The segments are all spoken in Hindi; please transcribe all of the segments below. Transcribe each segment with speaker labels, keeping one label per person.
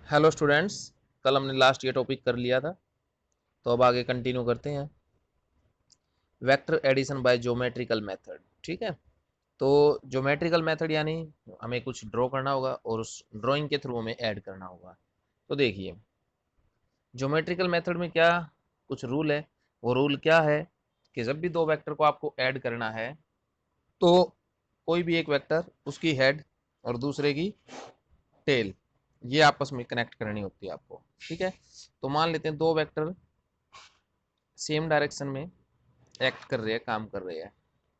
Speaker 1: Hello students. कल हमने लास्ट ये टॉपिक कर लिया था, तो अब आगे कंटिन्यू करते हैं। Vector addition by geometrical method. ठीक है, तो ज्योमेट्रिकल मेथड यानी हमें कुछ ड्रॉ करना होगा और उस ड्राइंग के थ्रू हमें ऐड करना होगा। तो देखिए, ज्योमेट्रिकल मेथड में क्या कुछ रूल है। वो रूल क्या है कि जब भी दो वेक्टर को आपको ऐड करना है, तो कोई भी एक वेक्टर उसकी हेड और दूसरे की टेल, ये आपस में कनेक्ट करनी होती है आपको। ठीक है, तो मान लेते हैं दो वेक्टर सेम डायरेक्शन में एक्ट कर रहे हैं, काम कर रहे हैं।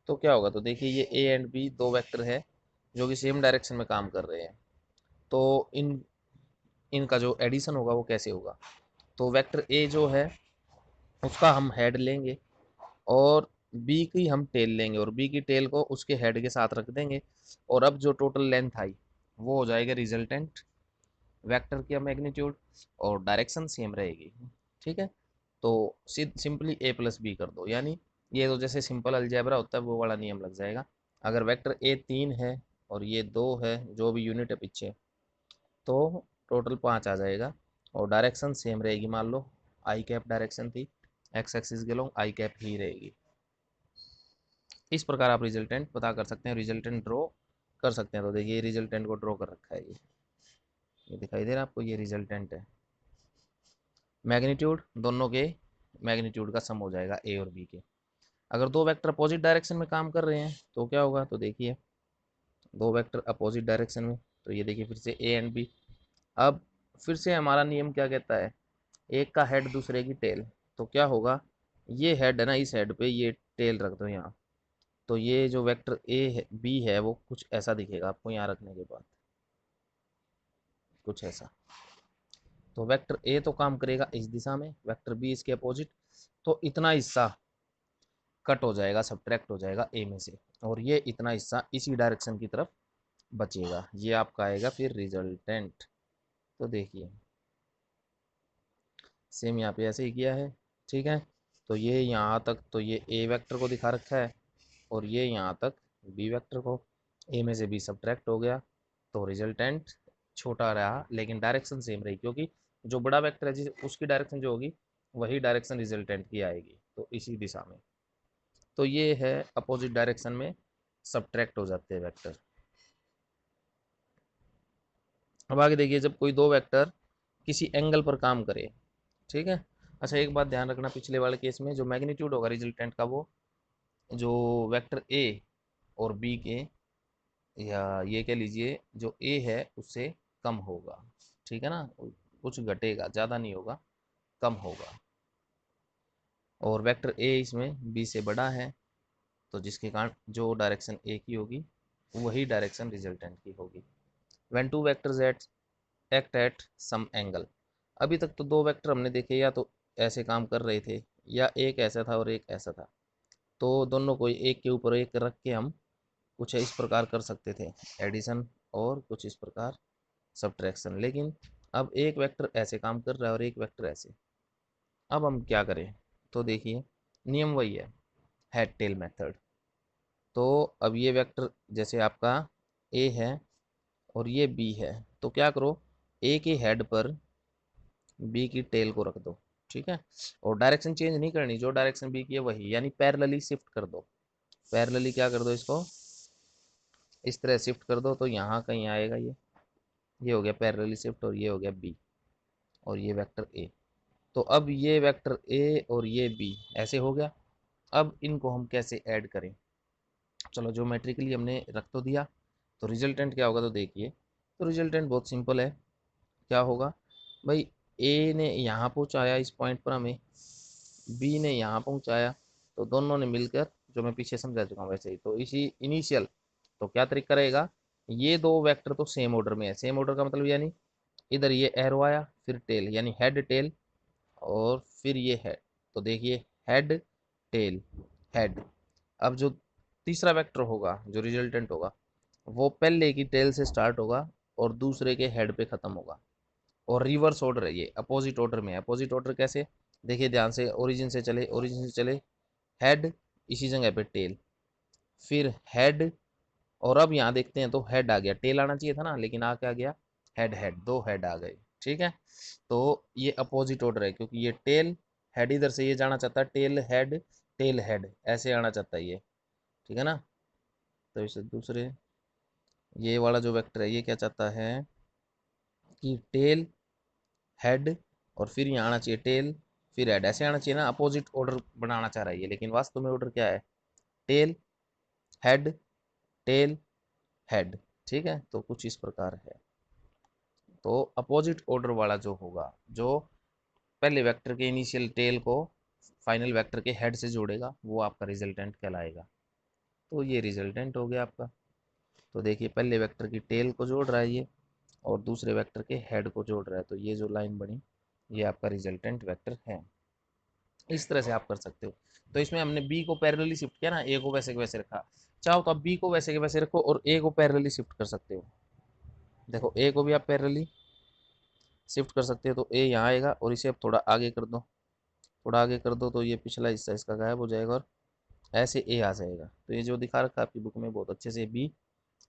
Speaker 1: तो क्या होगा, तो देखिए ये ए एंड बी दो वेक्टर है जो कि सेम डायरेक्शन में काम कर रहे हैं। तो इनका जो एडिशन होगा वो कैसे होगा, तो वेक्टर ए जो है उसका हम हेड लेंगे और बी की हम टेल लेंगे और बी की टेल को उसके हेड के साथ रख देंगे। और अब जो टोटल लेंथ आई वो हो जाएगा रिजल्टेंट वेक्टर की मैग्नीट्यूड, और डायरेक्शन सेम रहेगी। ठीक है, तो सिंपली ए प्लस बी कर दो, यानी ये तो जैसे सिंपल अलजेब्रा होता है वो वाला नियम लग जाएगा। अगर वेक्टर ए 3 है और ये 2 है, जो भी यूनिट है पीछे, तो टोटल 5 आ जाएगा। और डायरेक्शन सेम रहेगी, मान लो आई कैप डायरेक्शन थी, एक्स एक्सिस के लोग आई कैप ही रहेगी। इस प्रकार आप रिजल्टेंट पता कर सकते हैं, रिजल्टेंट ड्रॉ कर सकते हैं। तो देखिए रिजल्टेंट को ड्रॉ कर रखा है, ये दिखाई दे रहा है आपको, ये रिजल्टेंट है। मैग्नीट्यूड दोनों के मैग्नीट्यूड का सम हो जाएगा ए और बी के। अगर दो वेक्टर अपोजिट डायरेक्शन में काम कर रहे हैं तो क्या होगा, तो देखिए दो वेक्टर अपोजिट डायरेक्शन में, तो ये देखिए फिर से ए एंड बी। अब फिर से हमारा नियम क्या कहता है, एक का हेड दूसरे की टेल। तो क्या होगा, ये हेड है ना, इस हेड पे ये टेल रख दो यहाँ। तो ये जो वेक्टर ए है बी है वो कुछ ऐसा दिखेगा आपको यहाँ रखने के बाद, कुछ ऐसा। तो वेक्टर ए तो काम करेगा इस दिशा में, वेक्टर बी इसके अपोजिट। तो इतना हिस्सा कट हो जाएगा, सब्ट्रैक्ट हो जाएगा ए में से, और ये इतना हिस्सा इसी डायरेक्शन की तरफ बचेगा। ये आपका आएगा फिर रिजल्टेंट। तो देखिए सेम यहाँ पे ऐसे ही किया है। ठीक है, तो ये यहाँ तक तो ये ए वेक्टर को दिखा रखा है और ये यहाँ तक बी वेक्टर को। ए में से बी सब्ट्रैक्ट हो गया, तो रिजल्टेंट छोटा रहा लेकिन डायरेक्शन सेम रही, क्योंकि जो बड़ा वेक्टर है जिस उसकी डायरेक्शन जो होगी वही डायरेक्शन रिजल्टेंट की आएगी, तो इसी दिशा में। तो ये है अपोजिट डायरेक्शन में सब्ट्रैक्ट हो जाते हैं वेक्टर। अब आगे देखिए, जब कोई दो वेक्टर किसी एंगल पर काम करे। ठीक है, अच्छा एक बात ध्यान रखना, पिछले वाले केस में जो मैग्नीट्यूड होगा रिजल्टेंट का, वो जो वेक्टर ए और बी के, या ये कह लीजिए जो ए है उससे कम होगा। ठीक है ना, कुछ घटेगा, ज़्यादा नहीं होगा, कम होगा। और वेक्टर ए इसमें बी से बड़ा है, तो जिसके कारण जो डायरेक्शन ए की होगी वही डायरेक्शन रिजल्टेंट की होगी। When two vectors act at some angle. अभी तक तो दो वेक्टर हमने देखे, या तो ऐसे काम कर रहे थे या एक ऐसा था और एक ऐसा था। तो दोनों को एक के ऊपर एक रख के हम कुछ इस प्रकार कर सकते थे एडिशन, और कुछ इस प्रकार सब्ट्रैक्शन। लेकिन अब एक वेक्टर ऐसे काम कर रहा है और एक वेक्टर ऐसे। अब हम क्या करें, तो देखिए नियम वही है, हेड टेल मेथड। तो अब ये वेक्टर जैसे आपका ए है और ये बी है, तो क्या करो, ए के हेड पर बी की टेल को रख दो। ठीक है, और डायरेक्शन चेंज नहीं करनी, जो डायरेक्शन बी की है वही, यानी पैरेलली शिफ्ट कर दो। पैरेलली क्या कर दो, इसको इस तरह शिफ्ट कर दो, तो यहाँ कहीं आएगा ये हो गया पैरेलली शिफ्ट, और ये हो गया बी, और ये वेक्टर ए। तो अब ये वेक्टर ए और ये बी ऐसे हो गया। अब इनको हम कैसे ऐड करें, चलो ज्योमेट्रिकली हमने रख तो दिया, तो रिजल्टेंट क्या होगा, तो देखिए, तो रिजल्टेंट बहुत सिंपल है। क्या होगा भाई, ए ने यहाँ पहुँचाया इस पॉइंट पर हमें, बी ने यहाँ पहुँचाया, तो दोनों ने मिलकर, जो मैं पीछे समझा चुका हूँ वैसे ही, तो इसी इनिशियल, तो क्या तरीका रहेगा, ये दो वेक्टर तो सेम ऑर्डर में है। सेम ऑर्डर का मतलब यानी इधर ये एरो आया, फिर टेल, यानी हेड टेल, और फिर ये हेड। तो देखिए हेड टेल हेड। अब जो तीसरा वेक्टर होगा जो रिजल्टेंट होगा, वो पहले की टेल से स्टार्ट होगा और दूसरे के हेड पे खत्म होगा। और रिवर्स ऑर्डर है, ये अपोजिट ऑर्डर में है। अपोजिट ऑर्डर कैसे, देखिए ध्यान से, ओरिजिन से चले, ओरिजिन से चले, हेड, इसी जगह पे टेल, फिर हेड, और अब यहाँ देखते हैं तो हेड आ गया, टेल आना चाहिए था ना, लेकिन आ क्या गया, हेड हेड, दो हेड आ गए। ठीक है। तो ये अपोजिट ऑर्डर है, क्योंकि ये टेल हेड इधर से ये जाना चाहता है, टेल हेड ऐसे आना चाहता है ये, ठीक है ना। तो इसे दूसरे, ये वाला जो वेक्टर है ये क्या चाहता है कि टेल हेड, और फिर यहाँ आना चाहिए टेल फिर हेड, ऐसे आना चाहिए ना, अपोजिट ऑर्डर बनाना चाह रहा है ये, लेकिन वास्तव में ऑर्डर क्या है, टेल हेड टेल हेड, ठीक है। तो कुछ इस प्रकार है। तो अपोजिट ऑर्डर वाला जो होगा, जो पहले वेक्टर के इनिशियल टेल को फाइनल वेक्टर के हेड से जोड़ेगा, वो आपका रिजल्टेंट कहलाएगा। तो ये रिजल्टेंट हो गया आपका। तो देखिए पहले वेक्टर की टेल को जोड़ रहा है ये, और दूसरे वेक्टर के हेड को जोड़ रहा है, तो ये जो लाइन बनी ये आपका रिजल्टेंट वेक्टर है। इस तरह से आप कर सकते हो। तो इसमें हमने बी को पैरेलली शिफ्ट किया ना, ए को वैसे के वैसे रखा। चाहो तो आप बी को वैसे के वैसे रखो और ए को पैरेलली शिफ्ट कर सकते हो। देखो ए को भी आप पैरेलली शिफ्ट कर सकते हो, तो ए यहाँ आएगा और इसे अब थोड़ा आगे कर दो, थोड़ा आगे कर दो, तो ये पिछला हिस्सा इसका गायब हो जाएगा और ऐसे ए आ जाएगा। तो ये जो दिखा रखा है आपकी बुक में बहुत अच्छे से, बी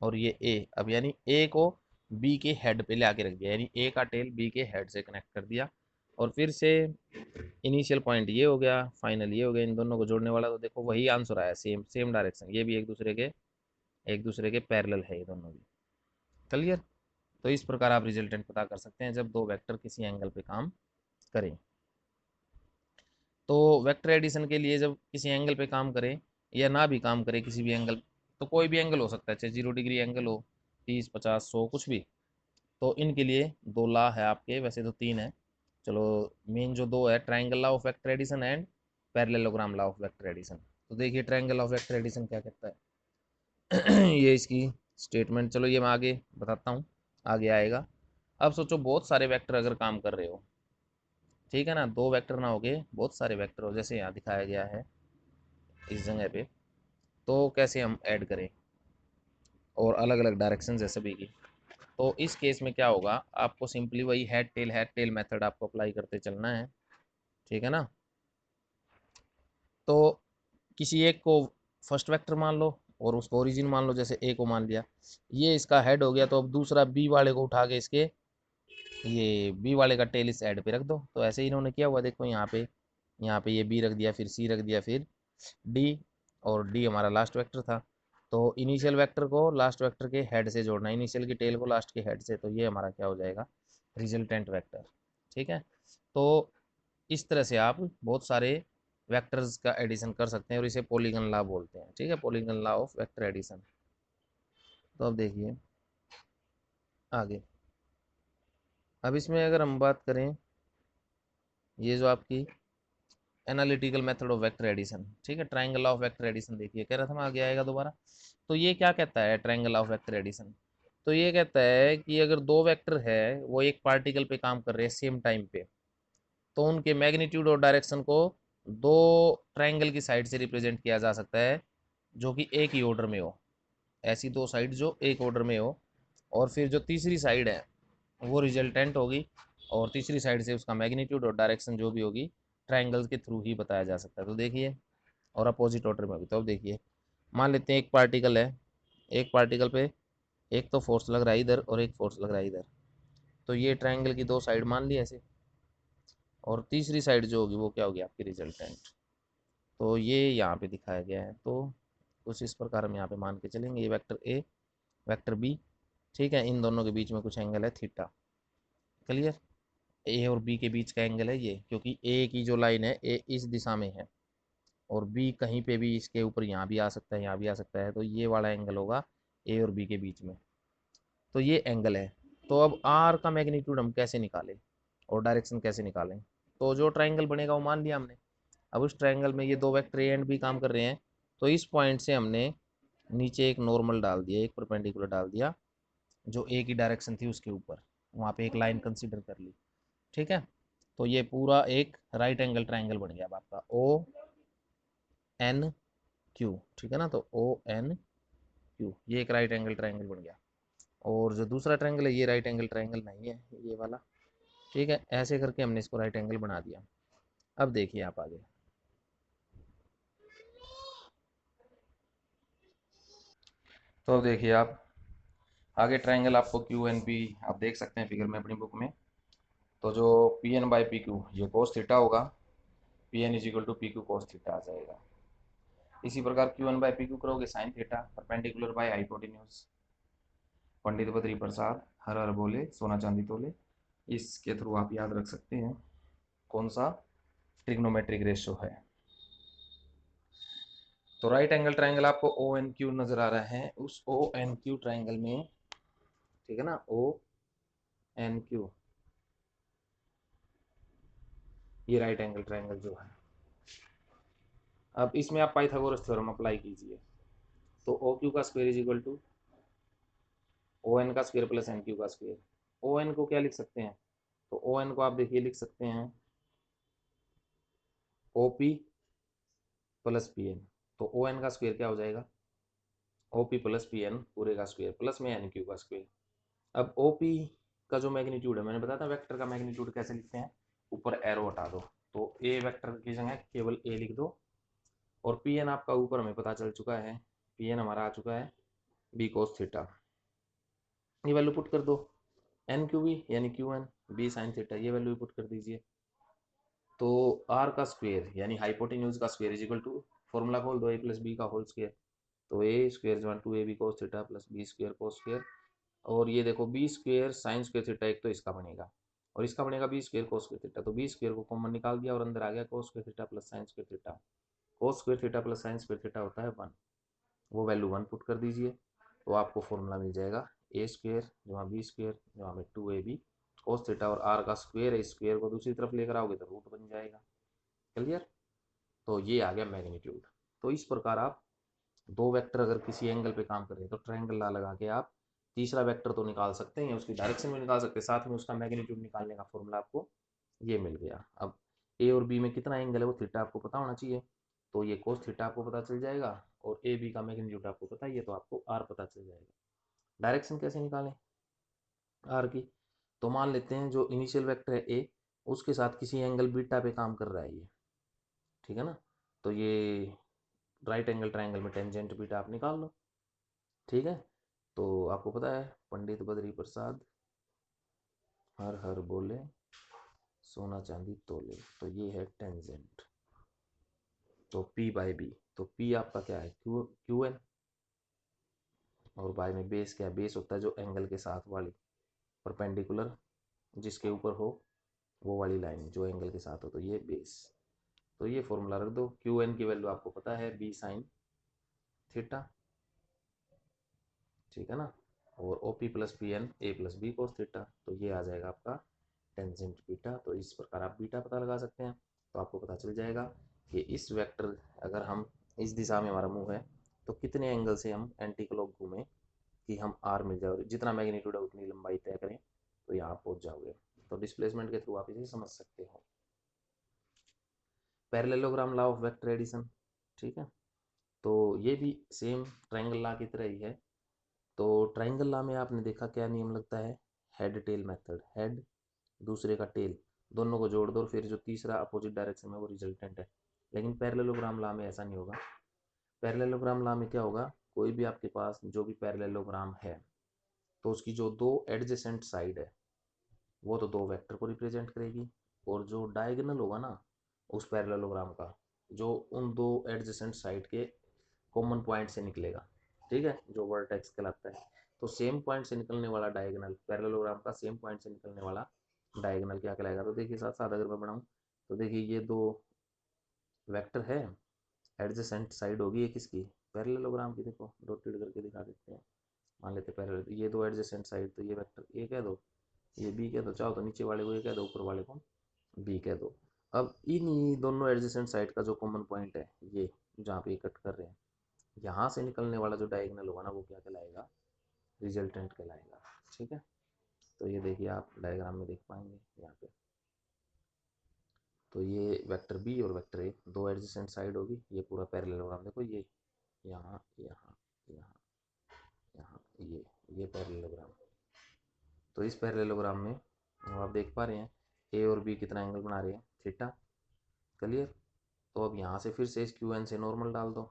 Speaker 1: और ये ए, अब यानी ए को बी के हेड पे ले आके रख दिया, यानी ए का टेल बी के हेड से कनेक्ट कर दिया। और फिर से इनिशियल पॉइंट ये हो गया, फाइनल ये हो गया, इन दोनों को जोड़ने वाला, तो देखो वही आंसर आया, सेम सेम डायरेक्शन, ये भी एक दूसरे के पैरेलल है ये दोनों भी। क्लियर। तो इस प्रकार आप रिजल्टेंट पता कर सकते हैं जब दो वेक्टर किसी एंगल पे काम करें। तो वेक्टर एडिशन के लिए जब किसी एंगल पे काम करें या ना भी काम करे किसी भी एंगल, तो कोई भी एंगल हो सकता है, चाहे 0 डिग्री एंगल हो, 30 50 100 कुछ भी। तो इनके लिए दो लॉ है आपके, वैसे तो तीन है, चलो मेन जो दो है, triangle law of vector addition and parallelogram law of vector addition. तो देखिए ट्राइंगल ऑफ वेक्टर एडिशन क्या कहता है ये इसकी स्टेटमेंट, चलो ये मैं आगे बताता हूँ, आगे आएगा। अब सोचो बहुत सारे वेक्टर अगर काम कर रहे हो, ठीक है ना, दो वेक्टर ना हो गए, बहुत सारे वेक्टर हो, जैसे यहाँ दिखाया गया है इस जगह पे। तो कैसे हम ऐड करें, और अलग अलग डायरेक्शन है सभी की। तो इस केस में क्या होगा, आपको सिंपली वही हेड टेल मेथड आपको अप्लाई करते चलना है, ठीक है ना। तो किसी एक को फर्स्ट वेक्टर मान लो और उसको ओरिजिन मान लो, जैसे ए को मान लिया, ये इसका हेड हो गया, तो अब दूसरा बी वाले को उठा के इसके ये बी वाले का टेल इस हेड पे रख दो। तो ऐसे ही इन्होंने किया हुआ, देखो यहाँ पे ये बी रख दिया, फिर सी रख दिया, फिर डी, और डी हमारा लास्ट वेक्टर था। तो इनिशियल वेक्टर को लास्ट वेक्टर के हेड से जोड़ना, इनिशियल की टेल को लास्ट के हेड से, तो ये हमारा क्या हो जाएगा, रिजल्टेंट वेक्टर, ठीक है। तो इस तरह से आप बहुत सारे वेक्टर्स का एडिशन कर सकते हैं, और इसे पॉलीगन लॉ बोलते हैं, ठीक है, polygon law of vector addition. तो अब देखिए आगे, अब इसमें अगर हम बात करें, ये जो आपकी analytical method of vector addition, ठीक है, ट्राइंगल ऑफ वेक्टर एडिशन, देखिए कह रहा था मैं, आगे आएगा दोबारा। तो ये क्या कहता है ट्राइंगल ऑफ वेक्टर एडिशन, तो ये कहता है कि अगर दो वेक्टर है वो एक पार्टिकल पे काम कर रहे हैं सेम टाइम पे, तो उनके मैग्नीट्यूड और डायरेक्शन को दो ट्राइंगल की साइड से रिप्रेजेंट किया जा सकता है, जो कि एक ही ऑर्डर में हो, ऐसी दो साइड जो एक ऑर्डर में हो। और फिर जो तीसरी साइड है वो रिजल्टेंट होगी, और तीसरी साइड से उसका मैग्नीट्यूड और डायरेक्शन जो भी होगी ट्राइंगल्स के थ्रू ही बताया जा सकता है। तो देखिए, और अपोजिट ऑर्डर में भी, तो अब देखिए मान लेते हैं एक पार्टिकल है, एक पार्टिकल पे एक तो फोर्स लग रहा है इधर और एक फोर्स लग रहा है इधर, तो ये ट्राइंगल की दो साइड मान ली ऐसे, और तीसरी साइड जो होगी वो क्या होगी आपकी रिजल्टेंट। तो ये यहाँ पे दिखाया गया है। तो कुछ इस प्रकार हम यहाँ पे मान के चलेंगे, ये वेक्टर ए वेक्टर बी, ठीक है, इन दोनों के बीच में कुछ एंगल है थीटा। क्लियर। ए और बी के बीच का एंगल है ये, क्योंकि ए की जो लाइन है, ए इस दिशा में है, और बी कहीं पे भी इसके ऊपर यहाँ भी आ सकता है, यहाँ भी आ सकता है, तो ये वाला एंगल होगा ए और बी के बीच में। तो ये एंगल है। तो अब आर का मैग्नीट्यूड हम कैसे निकालें और डायरेक्शन कैसे निकालें, तो जो ट्राइंगल बनेगा वो मान लिया हमने। अब उस ट्राइंगल में ये दो वेक्टर ए एंड बी काम कर रहे हैं, तो इस पॉइंट से हमने नीचे एक नॉर्मल डाल दिया, एक परपेंडिकुलर डाल दिया, जो ए की डायरेक्शन थी उसके ऊपर, वहाँ पे एक लाइन कंसीडर कर ली, ठीक है। तो ये पूरा एक राइट एंगल ट्राइंगल बन गया अब आपका ओ एन क्यू, ठीक है ना। तो ओ एन क्यू, ये एक राइट एंगल ट्राइंगल बन गया। और जो दूसरा ट्राइंगल है ये राइट एंगल ट्राइंगल नहीं है, ये वाला, ठीक है। ऐसे करके हमने इसको राइट एंगल बना दिया। अब देखिए आप आगे, तो देखिए आप आगे ट्राइंगल आपको क्यू एन पी आप देख सकते हैं फिगर में अपनी बुक में। तो जो p n by p q ये कोस थीटा होगा, p n is equal to p q cos theta आ जाएगा। इसी प्रकार q n by p q करोगे sine theta perpendicular by hypotenuse. Pandit Badri Prasad हर हर बोले सोना चांदी तोले, इसके थ्रू आप याद रख सकते हैं कौन सा ट्रिग्नोमेट्रिक रेशियो है। तो राइट एंगल ट्राइंगल आपको ओ एन क्यू नजर आ रहा है, उस ओ एन क्यू ट्राइंगल में, ठीक है ना, ओ एन क्यू, ये राइट एंगल ट्राइंगल जो है। अब इसमें आप पाइथागोरस थ्योरम अप्लाई कीजिए। तो ओ क्यू का square is equal to O N का स्क्वायर प्लस एन क्यू का स्क्वायर। ओ एन को क्या लिख सकते हैं, तो ओ एन को आप देखिए लिख सकते हैं O P plus P N. तो ओ एन का स्क्वायर क्या हो जाएगा, O P plus P N पूरे का स्क्वायर प्लस में एन क्यू का स्क्वायर। अब ओ पी का जो मैग्नीट्यूड है, मैंने बताया था वेक्टर का मैग्नीट्यूड कैसे लिखते हैं, ऊपर एरो हटा दो तो ए वेक्टर की जगह केवल ए लिख दो। और पी एन आपका ऊपर हमें पता चल चुका है, पी एन हमारा आ चुका है बी कोस थीटा, ये वैल्यू पुट कर दो। एन क्यू बी यानी Q N B sine theta, ये वैल्यू पुट कर दीजिए। तो आर का स्क्वायर यानी हाइपोटेन्यूज का square is equal to, formula खोल दो, ए प्लस बी का होल स्क्वायर। तो ए स्क्वायर जमा two A B cos theta plus B square cos square. और ये देखो B square sine square theta, एक तो इसका बनेगा और इसका बनेगा B square cos square theta. तो बी स्क्वायर को कॉमन निकाल दिया और अंदर आ गया cos square theta plus sine square theta. Cos square theta plus sine square theta होता है 1, वो वैल्यू 1 पुट कर दीजिए। तो आपको फॉर्मूला मिल जाएगा ए स्क्वायर जमा बी स्क्वायर जमा में two A B cos theta, और आर का स्क्वायर है, स्क्वायर को दूसरी तरफ लेकर आओगे तो रूट बन जाएगा। क्लियर। तो ये आ गया मैग्नीट्यूड। तो इस प्रकार आप दो वेक्टर अगर किसी एंगल पे काम कर रहे हैं तो ट्रायंगल ला लगा के आप तीसरा वेक्टर तो निकाल सकते हैं, उसकी डायरेक्शन भी निकाल सकते हैं, साथ में उसका मैग्नीट्यूड निकालने का फॉर्मूला आपको ये मिल गया। अब ए और बी में कितना एंगल है वो थीटा आपको पता होना चाहिए, तो ये कोस थीटा आपको पता चल जाएगा, और ए बी का मैग्नीट्यूड आपको पता ही है तो आपको आर पता चल जाएगा। डायरेक्शन कैसे निकालें आर की, तो मान लेते हैं जो इनिशियल वेक्टर है ए, उसके साथ किसी एंगल बीटा पे काम कर रहा है ये, ठीक है ना। तो ये राइट एंगल ट्राइंगल में टेंजेंट बीटा आप निकाल लो, ठीक है। तो आपको पता है पंडित बद्री प्रसाद हर हर बोले सोना चांदी तोले, तो ये है टेंजेंट। तो P बाई बी, तो P आपका क्या है क्यू क्यू एन, और बाई में बेस क्या है, बेस होता है जो एंगल के साथ वाली परपेंडिकुलर जिसके ऊपर हो वो वाली लाइन जो एंगल के साथ हो, तो ये बेस। तो ये फॉर्मूला रख दो, क्यू एन की वैल्यू आपको पता है बी साइन थीटा, ठीक है ना, और O P plus P N A plus B cos theta, तो ये आ जाएगा आपका टेंजेंट बीटा। तो इस प्रकार आप बीटा पता लगा सकते हैं। तो आपको पता चल जाएगा कि इस वेक्टर, अगर हम इस दिशा में हमारा मुंह है तो कितने एंगल से हम एंटी क्लॉक घूमें कि हम आर मिल जाए, और जितना मैग्नीट्यूड है उतनी लंबाई तय करें तो यहाँ पहुँच जाओगे। तो डिस्प्लेसमेंट के थ्रू आप इसे समझ सकते हो। Parallelogram law of vector addition, ठीक है। तो ये भी सेम ट्रायंगल लॉ की तरह ही है। तो ट्रायंगल लॉ में आपने देखा क्या नियम लगता है, हेड टेल मेथड, हेड दूसरे का टेल, दोनों को जोड़ दो, फिर जो तीसरा अपोजिट डायरेक्शन में वो रिजल्टेंट है। लेकिन पैरेललोग्राम लॉ में ऐसा नहीं होगा। पैरेललोग्राम लॉ में क्या होगा, कोई भी आपके पास जो भी पैरेललोग्राम है तो उसकी जो दो एडजेसेंट साइड है वो तो दो वेक्टर को रिप्रेजेंट करेगी, और जो डायगोनल होगा ना उस पैरेललोग्राम का, जो उन दो एडजेसेंट साइड के कॉमन पॉइंट से निकलेगा, ठीक है, जो वर्टेक्स कहलाता है। तो सेम पॉइंट से निकलने वाला डायगोनल, पैरेललोग्राम का सेम पॉइंट से निकलने वाला डायगोनल क्या कहलाएगा। तो देखिए साथ साथ अगर मैं बनाऊं तो देखिए ये दो वेक्टर है, एडजेसेंट साइड होगी ये किसकी, पैरेललोग्राम की। देखो डॉटेड करके दिखा देते हैं, मान लेते हैं पैरेलल, ये दो एडजेसेंट साइड, तो ये वेक्टर ए कह दो, ये बी कह दो, चाहो तो नीचे वाले को ए कह दो, ऊपर वाले को बी कह दो। अब इन दोनों एडजेसेंट साइड का जो कॉमन पॉइंट है ये, जहाँ पे कट कर रहे हैं, यहाँ से निकलने वाला जो डायगोनल होगा ना वो क्या कहलाएगा, रिजल्टेंट कहलाएगा, ठीक है। तो ये देखिए आप डायग्राम में देख पाएंगे यहाँ पे, तो ये वेक्टर बी और वेक्टर ए दो एडजेसेंट साइड होगी, ये पूरा पैरेललोग्राम देखो, ये यहाँ यहाँ यहाँ यहाँ ये पैरेललोग्राम। तो इस पैरेललोग्राम में आप देख पा रहे हैं ए और बी कितना एंगल बना रहे हैं, थीटा। क्लियर। तो अब यहाँ से फिर से इस क्यू एन से नॉर्मल डाल दो,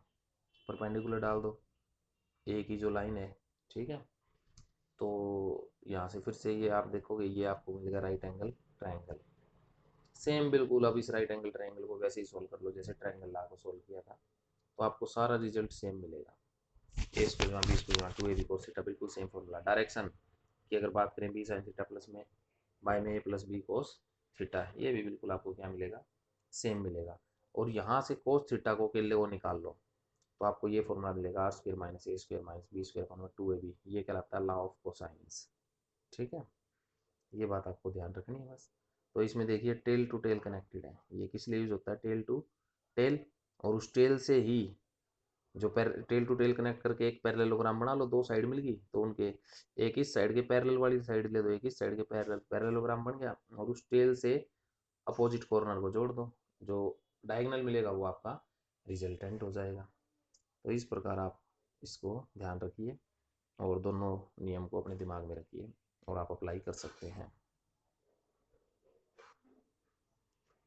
Speaker 1: परपेंडिकुलर डाल दो ए की जो लाइन है, ठीक है। तो यहाँ से फिर से ये आप देखोगे, ये आपको मिलेगा राइट एंगल ट्रायंगल। सेम बिल्कुल अब इस राइट एंगल ट्रायंगल को वैसे ही सोल्व कर लो जैसे ट्रायंगल ला को सोल्व किया था, तो आपको सारा रिजल्ट सेम मिलेगा। A square b square 2ab cos theta, बिल्कुल सेम फॉर्मूला। डायरेक्शन की अगर बात करें बी साइन थीटा प्लस में बाय में a plus B cos theta, ये भी बिल्कुल आपको क्या मिलेगा, सेम मिलेगा। और यहाँ से कोस थीटा को अकेले वो निकाल लो, तो आपको ये फॉर्मूला मिलेगा R square minus A square minus B square upon 2ab, ये कहलाता है लॉ ऑफ कोसाइंस। ठीक है, ये बात आपको ध्यान रखनी है बस। तो इसमें देखिए टेल टू टेल कनेक्टेड है, ये किस लिए यूज होता है, टेल टू टेल, और उस टेल से ही जो टेल टू टेल कनेक्ट करके एक पैरेललोग्राम बना लो, दो साइड मिल गई तो उनके एक इस साइड के पैरेलल वाली साइड ले दो, एक इस साइड के पैरेललोग्राम बन गया, और उस टेल से अपोजिट कॉर्नर को जोड़ दो, जो डायगोनल मिलेगा वो आपका रिजल्टेंट हो जाएगा। तो इस प्रकार आप इसको ध्यान रखिए और दोनों नियम को अपने दिमाग में रखिए और आप अप्लाई कर सकते हैं।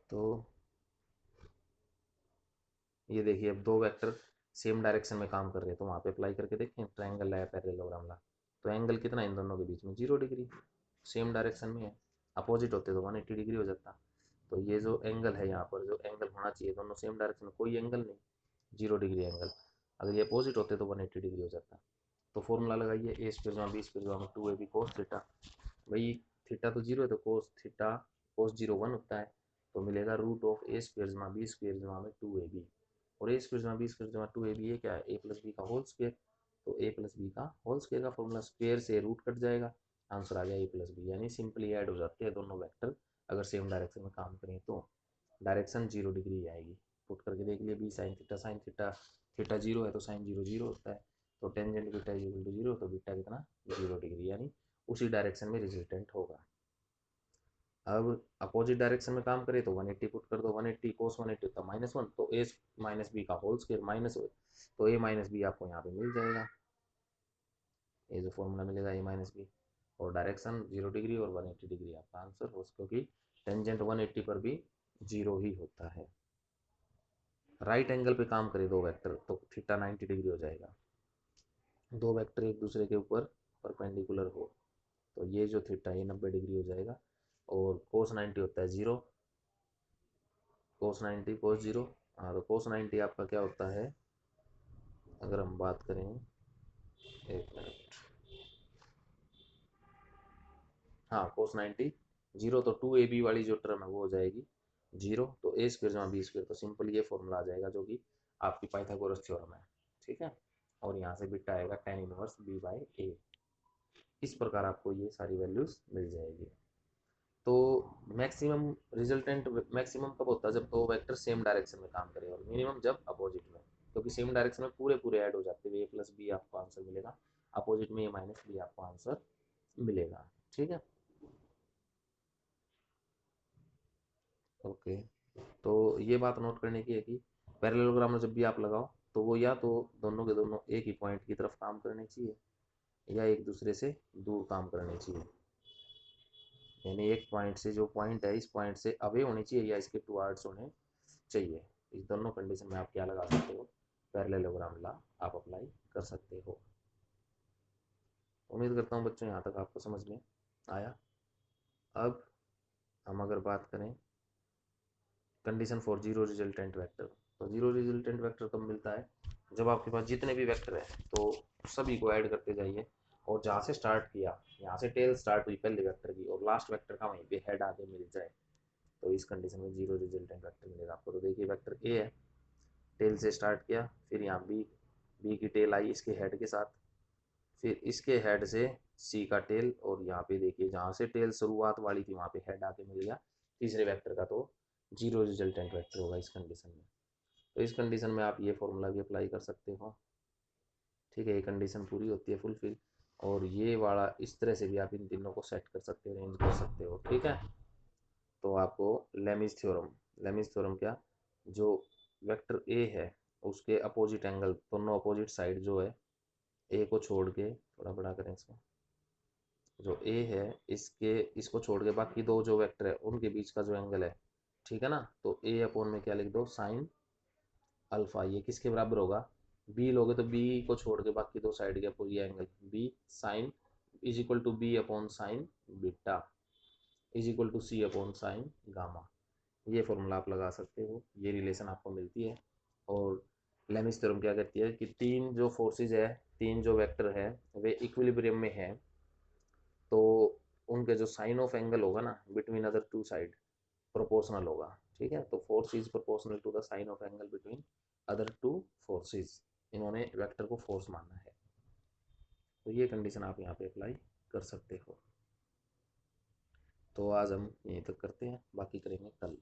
Speaker 1: तो ये देखिए अब दो वेक्टर सेम डायरेक्शन में काम कर रहे हैं, तो वहाँ पे अप्लाई करके देखें, ट्रायंगल लाया पैरेललोग्राम ला, तो एंगल कितना इन दोनों के बीच में, 0 डिग्री, सेम डायरेक्शन में है। अपोजिट होते तो 180 डिग्री हो जाता। तो ये जो एंगल है, यहाँ पर जो एंगल होना चाहिए दोनों सेम डायरेक्शन में, कोई एंगल नहीं, 0 डिग्री एंगल। अगर ये अपोजिट होते तो 180 डिग्री हो जाता। तो फॉर्मूला लगाइए, ए स्क्वायर जमा बी स्क्वायर जमा 2ab cos थीटा। भाई थीटा तो 0 है तो कोस थीटा कोस 0 1 होता है, तो मिलेगा रूट ऑफ ए स्क्वायर जमा बी स्क्वायर जमा में 2ab, और ए स्क्वायर जमा बी स्क्वायर जमा 2ab ये क्या है, ए प्लस बी का होल स्क्वायर, तो ए प्लस बी का होल स्क्वायर का फॉर्मूला, स्क्वायर से रूट कट जाएगा, आंसर आ गया ए प्लस बी, यानी सिंपली ऐड हो जाते हैं दोनों वेक्टर अगर सेम डायरेक्शन में काम करें तो। डायरेक्शन 0 डिग्री आएगी, पुट करके देख लिए, बी साइन थीटा, थीटा 0 है तो साइन 0 0 होता है, तो tangent beta is equal to 0, तो बीटा कितना 0 डिग्री, यानी उसी डायरेक्शन में रिजल्टेंट होगा। अब अपोजिट डायरेक्शन में काम करें तो 180 पुट कर दो, 180 कोस 180 होता है -1, तो ए माइनस बी का होल स्क्वायर माइनस, तो ए माइनस बी आपको यहाँ पे मिल जाएगा, ये जो फॉर्मूला मिलेगा ए माइनस बी, और डायरेक्शन 0 डिग्री और 180 डिग्री आपका आंसर हो, क्योंकि टेंजेंट 180 पर भी 0 ही होता है। राइट एंगल पे काम करे दो वेक्टर तो थीटा 90 डिग्री हो जाएगा, दो वेक्टर एक दूसरे के ऊपर परपेंडिकुलर हो, तो ये जो थीटा ये 90 डिग्री हो जाएगा, और कोस 90 होता है 0, कोस 90 कोस 0, हाँ तो कोस 90 आपका क्या होता है, अगर हम बात करें, एक मिनट, हाँ कोस 90 0, तो 2ab वाली जो टर्म है वो हो जाएगी 0, तो ए स्क्वायर जमा बी स्क्वायर, तो सिंपल ये फॉर्मूला आ जाएगा जो कि आपकी पाइथागोरस थ्योरम है। ठीक है, और यहाँ से बीटा आएगा tan इनवर्स b बाई ए। इस प्रकार आपको ये सारी वैल्यूज मिल जाएगी। तो मैक्सिमम रिजल्टेंट मैक्सिमम कब होता है, जब दो वेक्टर सेम डायरेक्शन में काम करें, और मिनिमम जब अपोजिट में, क्योंकि सेम डायरेक्शन में पूरे पूरे ऐड हो जाते हैं, ए प्लस बी आपको आंसर मिलेगा, अपोजिट में ए माइनस बी आपको आंसर मिलेगा। ठीक है, ओके। तो ये बात नोट करने की है कि पैरेललोग्राम में जब भी आप लगाओ तो वो या तो दोनों के दोनों एक ही पॉइंट की तरफ काम करने चाहिए, या एक दूसरे से दूर काम करने चाहिए, यानी एक पॉइंट से, जो पॉइंट है इस पॉइंट से अवे होनी चाहिए या इसके टुवर्ड्स होने चाहिए। इस दोनों कंडीशन में आप क्या लगा सकते हो, पैरेललोग्राम लॉ आप अप्लाई कर सकते हो। उम्मीद करता हूँ बच्चों यहाँ तक आपको समझ में आया। अब हम अगर बात करें condition for zero resultant vector, तो जीरो रिजल्टेंट वेक्टर कब मिलता है, जब आपके पास जितने भी वेक्टर हैं तो सभी को ऐड करते जाइए, और जहाँ से स्टार्ट किया, यहाँ से टेल स्टार्ट हुई पहले वेक्टर की, और लास्ट वेक्टर का वहीं पे हेड आगे मिल जाए, तो इस कंडीशन में जीरो रिजल्टेंट वेक्टर मिलेगा आपको। तो देखिए वेक्टर ए है, टेल से स्टार्ट किया, फिर यहाँ बी की टेल आई इसके हेड के साथ, फिर इसके हेड से सी का टेल, और यहाँ पे देखिए जहाँ से टेल शुरुआत वाली थी वहाँ पे हेड आके मिल गया तीसरे वेक्टर का, तो जीरो रिजल्टेंट वेक्टर होगा इस कंडीशन में। तो इस कंडीशन में आप ये फॉर्मूला भी अप्लाई कर सकते हो। ठीक है, ये कंडीशन पूरी होती है फुलफिल, और ये वाला इस तरह से भी आप इन तीनों को सेट कर सकते हो, अरेंज कर सकते हो। ठीक है, तो आपको लेमिस थ्योरम, लेमिस थ्योरम क्या, जो वेक्टर ए है उसके अपोजिट एंगल, दोनों अपोजिट साइड जो है, ए को छोड़ के, थोड़ा बड़ा करें इसको, जो ए है इसके, इसको छोड़ के बाकी दो जो वेक्टर है उनके बीच का जो एंगल है, ठीक है ना, तो ए अपॉन में क्या लिख दो, साइन अल्फा, ये किसके बराबर होगा, बी लोगे तो बी को छोड़ के बाकी दो साइड के पूरी angle B sine is equal to B upon sine beta is equal to C upon sine gamma. ये फॉर्मूला आप लगा सकते हो, ये रिलेशन आपको मिलती है। और लेमिस थ्योरम क्या कहती है कि तीन जो फोर्सेज है, तीन जो वेक्टर है, वे इक्विलिब्रियम में है, तो उनके जो साइन ऑफ एंगल होगा ना between other two side proportional होगा। ठीक है, तो force is proportional to the sine of angle between other two forces. इन्होंने वेक्टर को फोर्स माना है, तो ये कंडीशन आप यहाँ पे अप्लाई कर सकते हो। तो आज हम यहीं तक करते हैं, बाकी करेंगे कल।